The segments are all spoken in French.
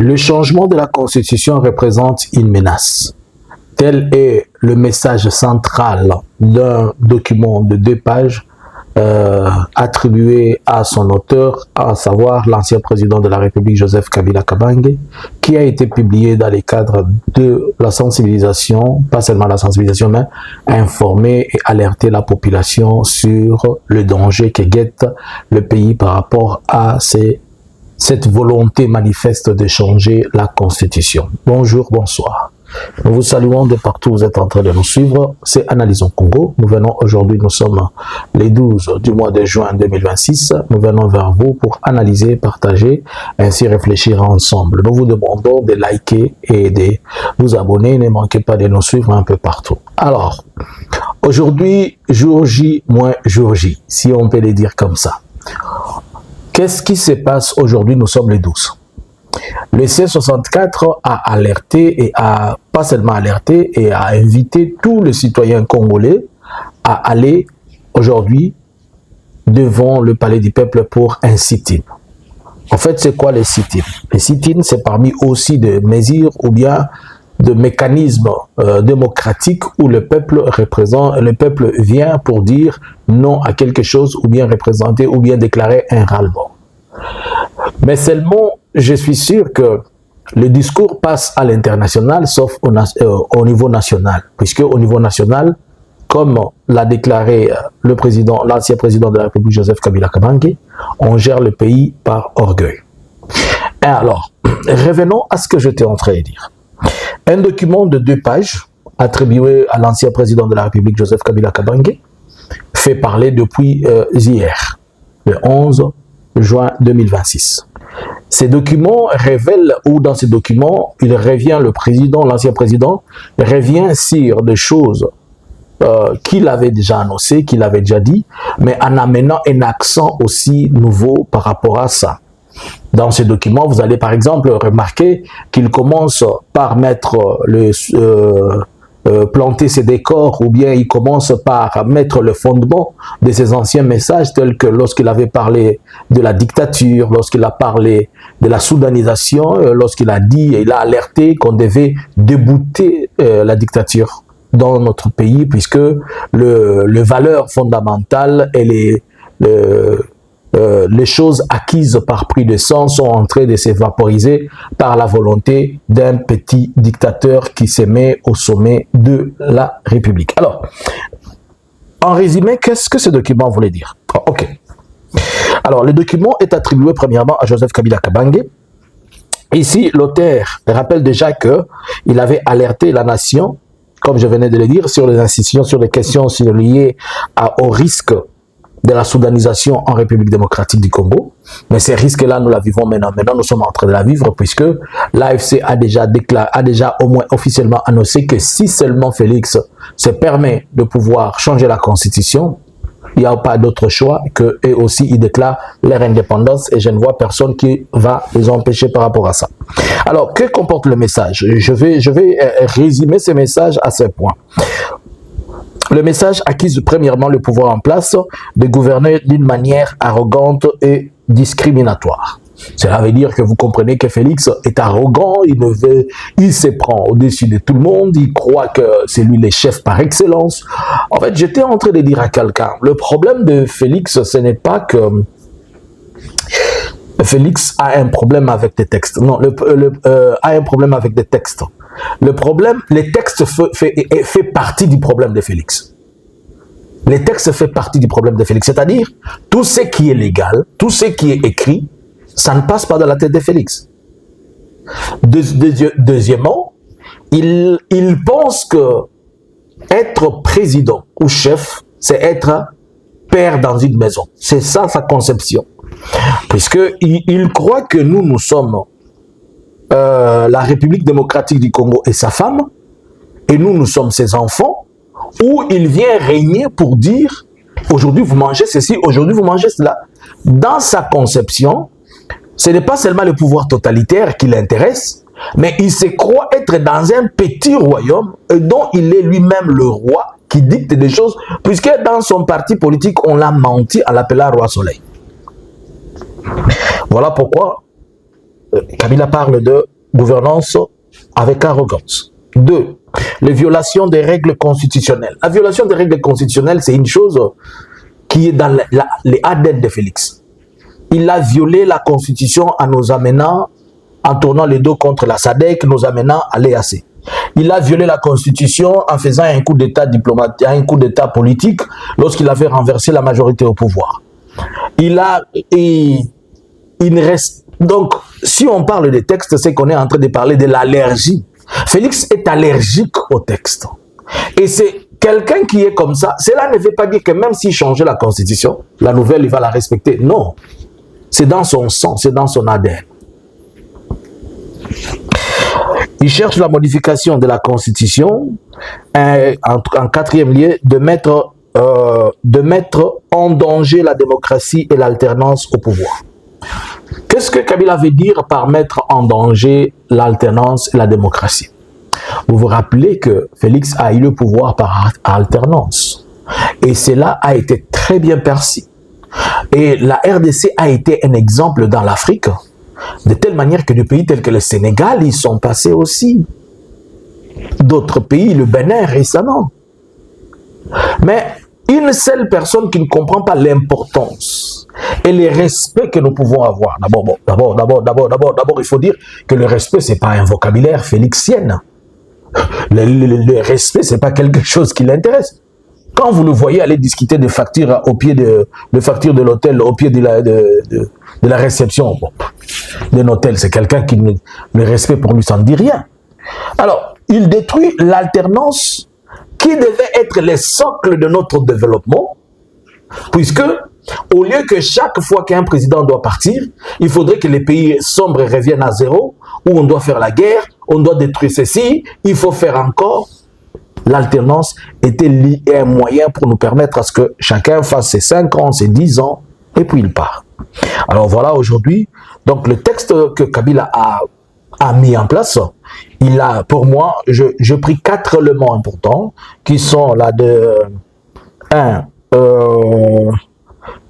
Le changement de la Constitution représente une menace. Tel est le message central d'un document de 2 pages attribué à son auteur, à savoir l'ancien président de la République Joseph Kabila Kabange, qui a été publié dans les cadres de la sensibilisation, pas seulement la sensibilisation, mais informer et alerter la population sur le danger que guette le pays par rapport à cette volonté manifeste de changer la Constitution. Bonjour, bonsoir. Nous vous saluons de partout où vous êtes en train de nous suivre. C'est Analysons Congo. Nous venons aujourd'hui, nous sommes les 12 du mois de juin 2026. Nous venons vers vous pour analyser, partager, ainsi réfléchir ensemble. Nous vous demandons de liker et de vous abonner. Ne manquez pas de nous suivre un peu partout. Alors, aujourd'hui, jour J moins jour J, si on peut le dire comme ça. Qu'est-ce qui se passe aujourd'hui? Nous sommes les 12. Le C64 a alerté et a pas seulement alerté et a invité tous les citoyens congolais à aller aujourd'hui devant le palais du peuple pour un sit-in. En fait, c'est quoi les sit-in? Les sit-in, c'est parmi aussi des mesures ou bien de mécanismes démocratiques où le peuple vient pour dire non à quelque chose ou bien représenter ou bien déclarer un ras-le-bol. Mais seulement, je suis sûr que le discours passe à l'international, sauf au niveau national. Puisque au niveau national, comme l'a déclaré l'ancien président de la République, Joseph Kabila Kabange, on gère le pays par orgueil. Et alors, revenons à ce que j'étais en train de dire. Un document de 2 pages, attribué à l'ancien président de la République, Joseph Kabila Kabange, fait parler depuis hier, le 11 juin 2026. Ces documents révèlent, ou dans ces documents, il revient, l'ancien président, revient sur des choses qu'il avait déjà annoncées, qu'il avait déjà dit, mais en amenant un accent aussi nouveau par rapport à ça. Dans ces documents, vous allez par exemple remarquer qu'il commence par mettre planter ses décors, ou bien il commence par mettre le fondement de ses anciens messages, tels que lorsqu'il avait parlé de la dictature, lorsqu'il a parlé de la soudanisation, lorsqu'il a dit, il a alerté qu'on devait débouter la dictature dans notre pays, puisque les valeurs fondamentales et les choses acquises par prix de sang sont en train de s'évaporiser par la volonté d'un petit dictateur qui se met au sommet de la République. Alors, en résumé, qu'est-ce que ce document voulait dire? Ok. Alors, le document est attribué premièrement à Joseph Kabila Kabange. Ici, l'auteur rappelle déjà qu'il avait alerté la nation, comme je venais de le dire, sur les institutions, sur les questions liées au risque de la soudanisation en République démocratique du Congo. Mais ces risques-là, nous la vivons maintenant. Maintenant, nous sommes en train de la vivre puisque l'AFC a déjà au moins officiellement annoncé que si seulement Félix se permet de pouvoir changer la Constitution, il n'y a pas d'autre choix que eux aussi ils déclarent leur indépendance et je ne vois personne qui va les empêcher par rapport à ça. Alors, que comporte le message? Je vais résumer ce message à ce point. Le message accuse premièrement le pouvoir en place de gouverner d'une manière arrogante et discriminatoire. Cela veut dire que vous comprenez que Félix est arrogant, il se prend au-dessus de tout le monde, il croit que c'est lui le chef par excellence. En fait, j'étais en train de dire à quelqu'un, le problème de Félix, ce n'est pas que Félix a un problème avec des textes. Non, a un problème avec des textes. Le problème, les textes fait partie du problème de Félix. Les textes fait partie du problème de Félix. C'est-à-dire, tout ce qui est légal, tout ce qui est écrit, ça ne passe pas dans la tête de Félix. Deuxièmement, il pense que être président ou chef, c'est être père dans une maison. C'est ça sa conception. Puisqu'il croit que nous sommes la République démocratique du Congo et sa femme, et nous sommes ses enfants, où il vient régner pour dire aujourd'hui vous mangez ceci, aujourd'hui vous mangez cela. Dans sa conception, ce n'est pas seulement le pouvoir totalitaire qui l'intéresse, mais il se croit être dans un petit royaume dont il est lui-même le roi qui dicte des choses, puisque dans son parti politique, on l'a menti en l'appelant Roi Soleil. Voilà pourquoi Kabila parle de gouvernance avec arrogance. 2. Les violations des règles constitutionnelles. La violation des règles constitutionnelles, c'est une chose qui est dans les ADN de Félix. Il a violé la Constitution en nous amenant, en tournant les dos contre la SADC, nous amenant à l'EAC. Il a violé la Constitution en faisant un coup d'État diplomatique, un coup d'État politique lorsqu'il avait renversé la majorité au pouvoir. Il ne reste, donc, si on parle des textes, c'est qu'on est en train de parler de l'allergie. Félix est allergique au texte. Et c'est quelqu'un qui est comme ça. Cela ne veut pas dire que même s'il changeait la Constitution, la nouvelle, il va la respecter. Non. C'est dans son sang, c'est dans son ADN. Il cherche la modification de la Constitution, en quatrième lieu, de mettre en danger la démocratie et l'alternance au pouvoir. Qu'est-ce que Kabila veut dire par mettre en danger l'alternance et la démocratie? Vous vous rappelez que Félix a eu le pouvoir par alternance. Et cela a été très bien perçu. Et la RDC a été un exemple dans l'Afrique, de telle manière que des pays tels que le Sénégal, ils sont passés aussi. D'autres pays, le Bénin récemment. Mais une seule personne qui ne comprend pas l'importance et le respect que nous pouvons avoir. D'abord, il faut dire que le respect, ce n'est pas un vocabulaire félixien. Le respect, ce n'est pas quelque chose qui l'intéresse. Quand vous le voyez aller discuter de factures au pied de factures de l'hôtel, au pied de la réception d'un hôtel, c'est quelqu'un qui le respect pour lui, ça ne dit rien. Alors, il détruit l'alternance qui devait être le socle de notre développement, puisque au lieu que chaque fois qu'un président doit partir, il faudrait que les pays sombres reviennent à zéro, où on doit faire la guerre, on doit détruire ceci, il faut faire encore. L'alternance était un moyen pour nous permettre à ce que chacun fasse ses 5 ans, ses 10 ans, et puis il part. Alors voilà, aujourd'hui, donc le texte que Kabila a mis en place, il a, pour moi, je pris 4 éléments importants, qui sont là de 1.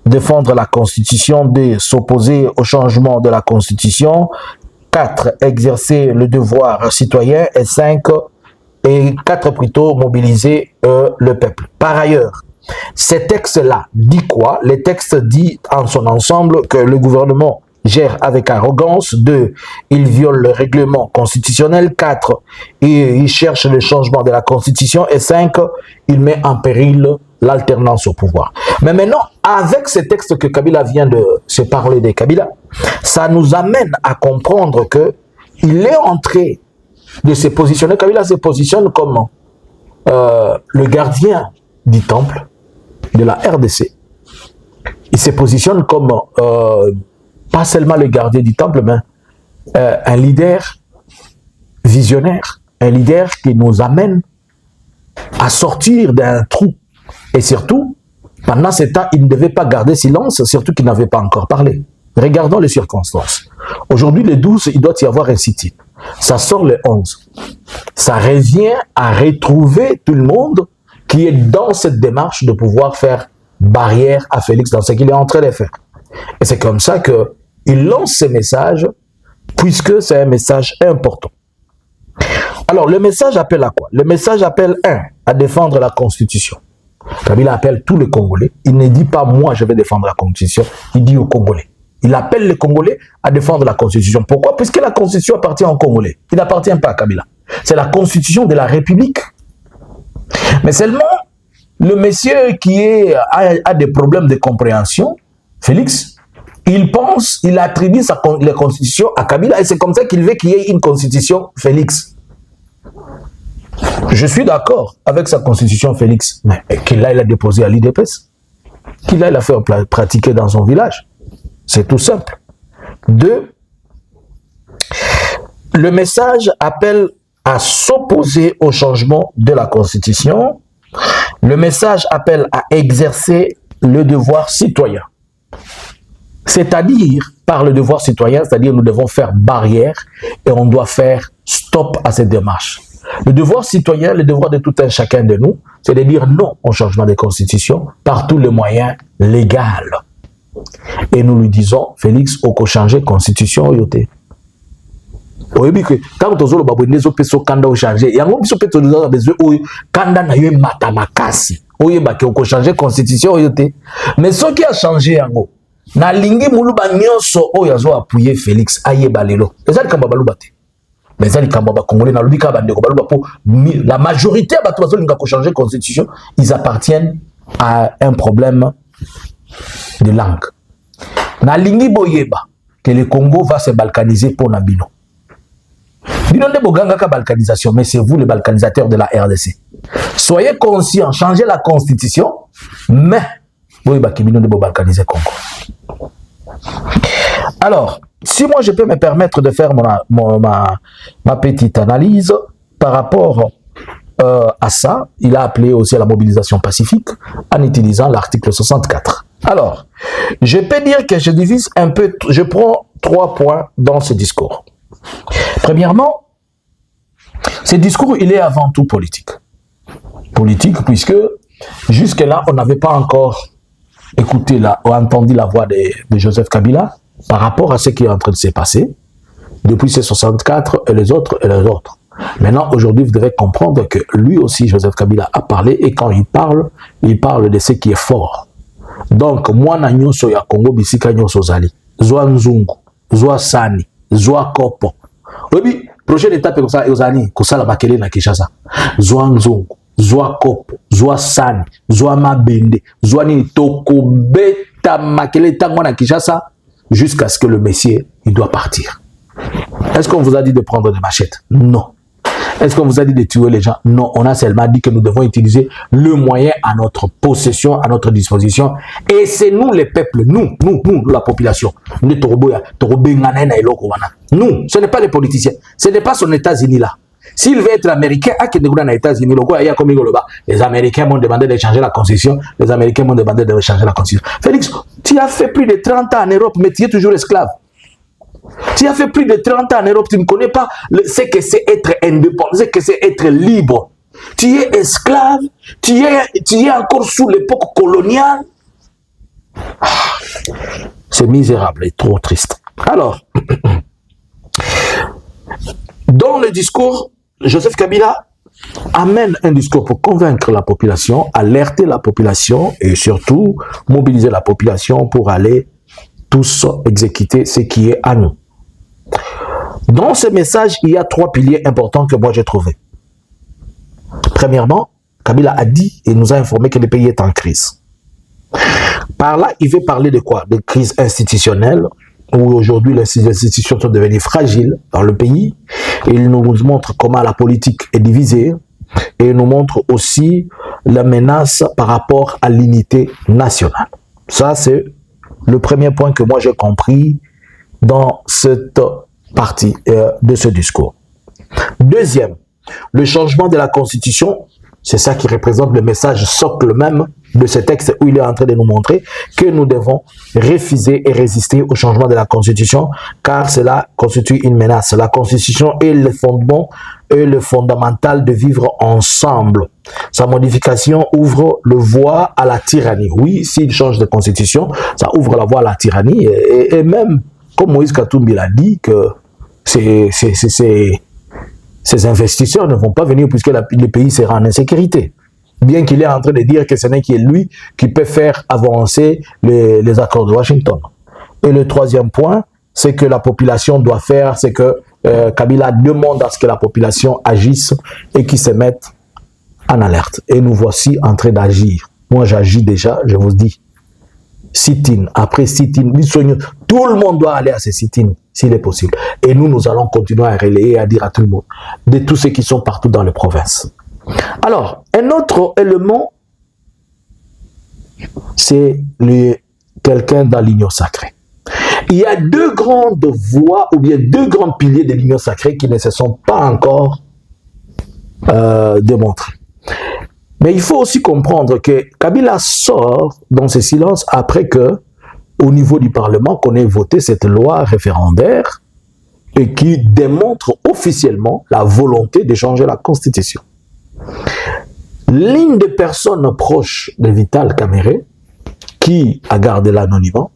Défendre la Constitution, 2. S'opposer au changement de la Constitution, 4. Exercer le devoir citoyen, et 5. Et 4 plutôt, mobiliser le peuple. Par ailleurs, ces textes-là disent quoi? Les textes disent en son ensemble que le gouvernement gère avec arrogance. 2. Il viole le règlement constitutionnel. 4. Il cherche le changement de la Constitution. Et 5. Il met en péril l'alternance au pouvoir. Mais maintenant, avec ces textes que Kabila vient de se parler de Kabila, ça nous amène à comprendre que il est entré de se positionner. Kabila se positionne comme le gardien du temple de la RDC. Il se positionne comme pas seulement le gardien du temple, mais un leader visionnaire, un leader qui nous amène à sortir d'un trou. Et surtout, pendant ce temps, il ne devait pas garder silence, surtout qu'il n'avait pas encore parlé. Regardons les circonstances. Aujourd'hui, le 12, il doit y avoir un sit-in. Ça sort le 11. Ça revient à retrouver tout le monde qui est dans cette démarche de pouvoir faire barrière à Félix dans ce qu'il est en train de faire. Et c'est comme ça qu'il lance ce message, puisque c'est un message important. Alors, le message appelle à quoi? Le message appelle, 1, à défendre la Constitution. Kabila appelle tous les Congolais. Il ne dit pas, moi, je vais défendre la Constitution. Il dit aux Congolais. Il appelle les Congolais à défendre la Constitution. Pourquoi? Puisque la Constitution appartient aux Congolais. Il n'appartient pas à Kabila. C'est la Constitution de la République. Mais seulement, le monsieur qui a des problèmes de compréhension, Félix, il attribue la Constitution à Kabila et c'est comme ça qu'il veut qu'il y ait une Constitution Félix. Je suis d'accord avec sa Constitution Félix, mais qu'il aille la déposer à l'IDPS, qu'il aille la faire pratiquer dans son village. C'est tout simple. 2. Le message appelle à s'opposer au changement de la Constitution. Le message appelle à exercer le devoir citoyen. C'est-à-dire, par le devoir citoyen, c'est-à-dire nous devons faire barrière et on doit faire stop à cette démarche. Le devoir citoyen, le devoir de tout un chacun de nous, c'est de dire non au changement de constitution par tous les moyens légaux. Et nous lui disons, Félix, on peut changer constitution, yoté. oyebi que quand tozolo babondezo peso kanda o changer yango biso pe tozo besoin o kanda na yo matamakasi oyeba ke ko changer constitution oyo te mais ce qui a changé yango na lingi muluba nyonso oyo azo appuyer Félix ayeba lelo ezali kamba baluba te mais ezali kamba ba congolais na lobika bandeko baluba po la majorité ba to bazolinga ko changer constitution ils appartiennent à un problème de langue na lingi boyeba que le Congo va se balkaniser pour Nabino. Bino ne boganga ka balkanisation, mais c'est vous les balkanisateurs de la RDC. Soyez conscients, changez la constitution, mais oui, bah, Bino ne balkaniser Congo. Alors, si moi je peux me permettre de faire ma petite analyse par rapport à ça, il a appelé aussi à la mobilisation pacifique en utilisant l'article 64. Alors, je peux dire que je divise un peu, je prends 3 points dans ce discours. Premièrement, ce discours, il est avant tout politique. Politique, puisque jusque-là, on n'avait pas encore écouté ou entendu la voix de Joseph Kabila par rapport à ce qui est en train de se passer depuis ces 64 et les autres et les autres. Maintenant, aujourd'hui, vous devez comprendre que lui aussi, Joseph Kabila, a parlé et quand il parle de ce qui est fort. Donc, moi, na nyonso ya Congo, bisika nyonso zali. Zwa nzungu, zwa sani, zwa kopo. Oui, prochaine étape comme ça, ozani, kosala makele na Kinshasa. Zwa nzungu, zwa kopo, zwa sani, zwa mabende, zwa nini toko beta makele tango na Kinshasa jusqu'à ce que le Messie, il doit partir. Est-ce qu'on vous a dit de prendre des machettes? Non. Est-ce qu'on vous a dit de tuer les gens? Non, on a seulement dit que nous devons utiliser le moyen à notre possession, à notre disposition. Et c'est nous les peuples, nous, la population. Nous, ce n'est pas les politiciens. Ce n'est pas son États-Unis là. S'il veut être américain, les États-Unis, les Américains m'ont demandé de changer la constitution. Les Américains m'ont demandé de changer la constitution. Félix, tu as fait plus de 30 ans en Europe, mais tu es toujours esclave. Tu as fait plus de 30 ans en Europe, tu ne connais pas ce que c'est être indépendant, ce que c'est être libre. Tu es esclave, tu es encore sous l'époque coloniale. C'est misérable et trop triste. Alors, dans le discours, Joseph Kabila amène un discours pour convaincre la population, alerter la population et surtout mobiliser la population pour aller tous exécuter ce qui est à nous. Dans ce message, il y a 3 piliers importants que moi j'ai trouvés. Premièrement, Kabila a dit et nous a informé que le pays est en crise. Par là, il veut parler de quoi? De crise institutionnelle, où aujourd'hui les institutions sont devenues fragiles dans le pays. Et il nous montre comment la politique est divisée et il nous montre aussi la menace par rapport à l'unité nationale. Ça, c'est le premier point que moi j'ai compris dans cette partie de ce discours. Deuxième, le changement de la constitution, c'est ça qui représente le message socle même de ce texte où il est en train de nous montrer que nous devons refuser et résister au changement de la constitution car cela constitue une menace. La constitution est le fondement et le fondamental de vivre ensemble. Sa modification ouvre le voie à la tyrannie. Oui, s'il change de constitution, ça ouvre la voie à la tyrannie et même, comme Moïse Katumbi l'a dit, que ces investisseurs ne vont pas venir puisque le pays sera en insécurité. Bien qu'il est en train de dire que ce n'est que lui qui peut faire avancer les accords de Washington. Et le troisième point, c'est que la population doit faire, c'est que Kabila demande à ce que la population agisse et qu'ils se mettent en alerte. Et nous voici en train d'agir. Moi, j'agis déjà, je vous dis. Sit-in, après sit-in, tout le monde doit aller à ces sit-in, s'il est possible. Et nous allons continuer à relayer et à dire à tout le monde, de tous ceux qui sont partout dans les provinces. Alors, un autre élément, c'est quelqu'un dans l'union sacrée. Il y a 2 grandes voies ou bien 2 grands piliers de l'union sacrée qui ne se sont pas encore démontrés. Mais il faut aussi comprendre que Kabila sort dans ce silence après que, au niveau du Parlement, qu'on ait voté cette loi référendaire et qui démontre officiellement la volonté de changer la Constitution. L'une des personnes proches de Vital Kamerhe, qui a gardé l'anonymat,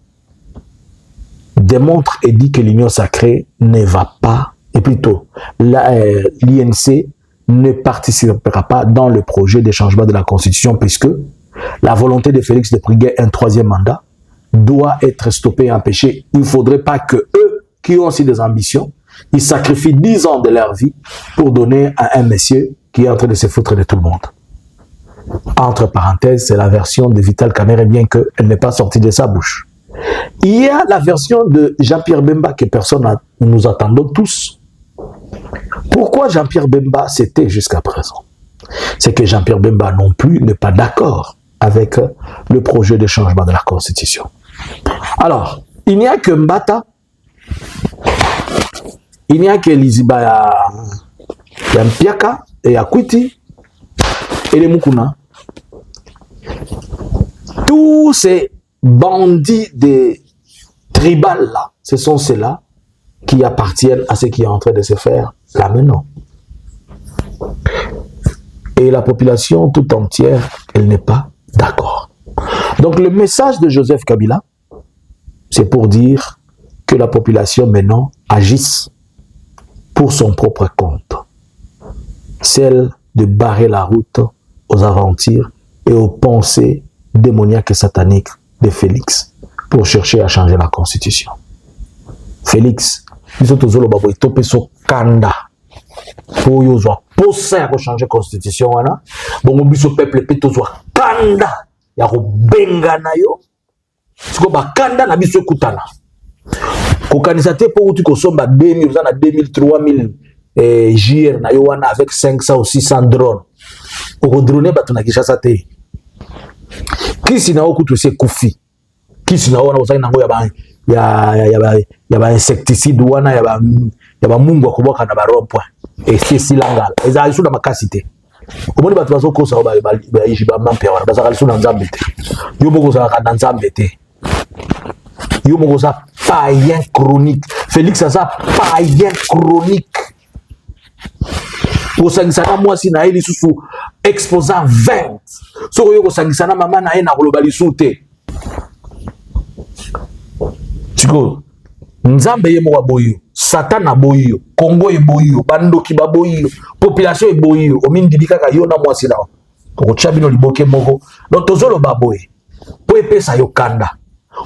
démontre et dit que l'union sacrée ne va pas et plutôt l'INC ne participera pas dans le projet de changement de la Constitution puisque la volonté de Félix de briguer un troisième mandat doit être stoppée et empêchée. Il ne faudrait pas que eux, qui ont aussi des ambitions, ils sacrifient 10 ans de leur vie pour donner à un monsieur qui est en train de se foutre de tout le monde. Entre parenthèses, c'est la version de Vital Kamerhe, bien qu'elle n'est pas sortie de sa bouche. Il y a la version de Jean-Pierre Bemba que nous attendons tous. Pourquoi Jean-Pierre Bemba c'était jusqu'à présent? C'est que Jean-Pierre Bemba non plus n'est pas d'accord avec le projet de changement de la Constitution. Alors, il n'y a que Mbata, il n'y a que Liziba ya Mpiaka et ya Kwiti et les Mukuna. Tous ces bandits des tribales là, ce sont ceux-là qui appartiennent à ce qui est en train de se faire là maintenant. Et la population tout entière, elle n'est pas d'accord. Donc le message de Joseph Kabila, c'est pour dire que la population maintenant agisse pour son propre compte. Celle de barrer la route aux aventures et aux pensées démoniaques et sataniques de Félix pour chercher à changer la Constitution. Félix, nous sommes tous les topé so kanda pour poser à changer la Constitution. Bon, nous peuple peut tous kanda ya benga na yo. Siko ba kanda na biso kutana. Kokanisa te pour tu kosomba 2000 na 2000 3000 JR na yo wana avec 500 ou 600 drones. Oko drone ba tuna kishasa te. Kisi na okutu se kufi. Kisi na wana osai nango ya ba insecticide wana ya ba mungu akoboka na ba rond-point. Et c'est silangala. Eza isu na makasite. Omoni batu bazo kosa ba yiba mampe wana bazaka lisu na nzambe te. Yo moko za ka nzambe te. Yo moko za païen chronique. Félix ça païen chronique. Kosangisana mwasi na eli susu exposant 20. Soko yo kosangisana mama na ye na kolobali sute. Tiko nzambe ye moko boyo, Satan boyo, Congo e boyo, bandoki ba boyo, population e boyo, omindi bikaka yo na mwasi na. Ko chabino liboke moko. Donc tozolo baboye. Po epesa yo kanda.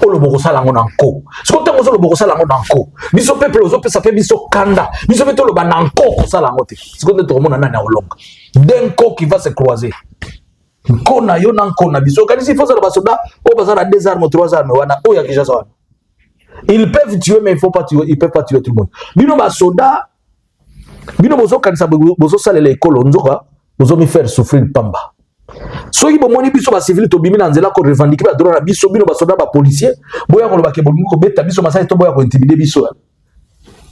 Olo boko sala ngo nanko. Siko tango zolo boko sala ngo nanko. Biso peuple ozo pesa pe biso kanda. Biso pe tolo ba nanko ko sala ngo te. Siko nde to mona nani a olonga. Denko qui va se croiser. Nkona yo nanko na biso kanisi fosa la basoda o bazala 2 armes 3 armes wana o ya Kinshasa wana. Ils peuvent tuer mais ils peuvent pas tuer tout le monde. Bino basoda bino bozo kanisa bozo sala l'école nzoka bozo mi faire souffrir pamba. Soki bomoni biso ba civil to bimi na nzela ko revendiquer ba droit na biso bino ba soda ba policier boya ko loba ke bolingo ko beta biso masai to boya ko intimider biso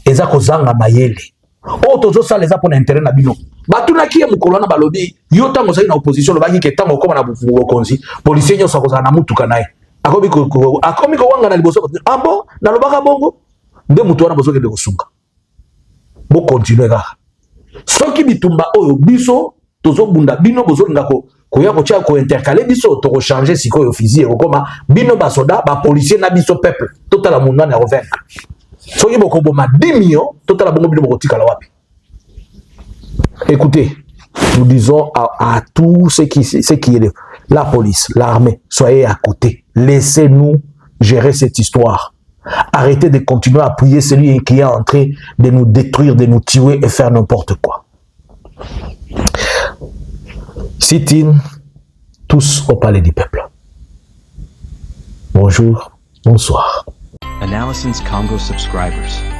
eza ko zanga mayele o tozo sala eza pona intérêt na bino batuna ki mukolo na balobi yo tango sai na opposition lo baki ke tango koma na bufugo konzi policier nyo sa ko na mutuka nae akomi ko wanga na liboso ambo na lobaka bongo nde mutu wana bozo ke de kosunga bo continuer ka soki bitumba oyo biso tozo bunda bino bozo ndako koya ko tia ko intercaler biso to ko changer sikoyo physique koma bino basoda ba policier na biso peuple totala mundu na revaincre soki boko boma 10 millions totala bongo bino boko tikala wapi. Écoutez, nous disons à tous ceux qui est la police, l'armée, soyez à côté, laissez-nous gérer cette histoire. Arrêtez de continuer à appuyer celui qui est en train de nous détruire, de nous tuer et faire n'importe quoi. Sit-in, tous au palais du peuple. Bonjour, bonsoir. Analysins Congo subscribers.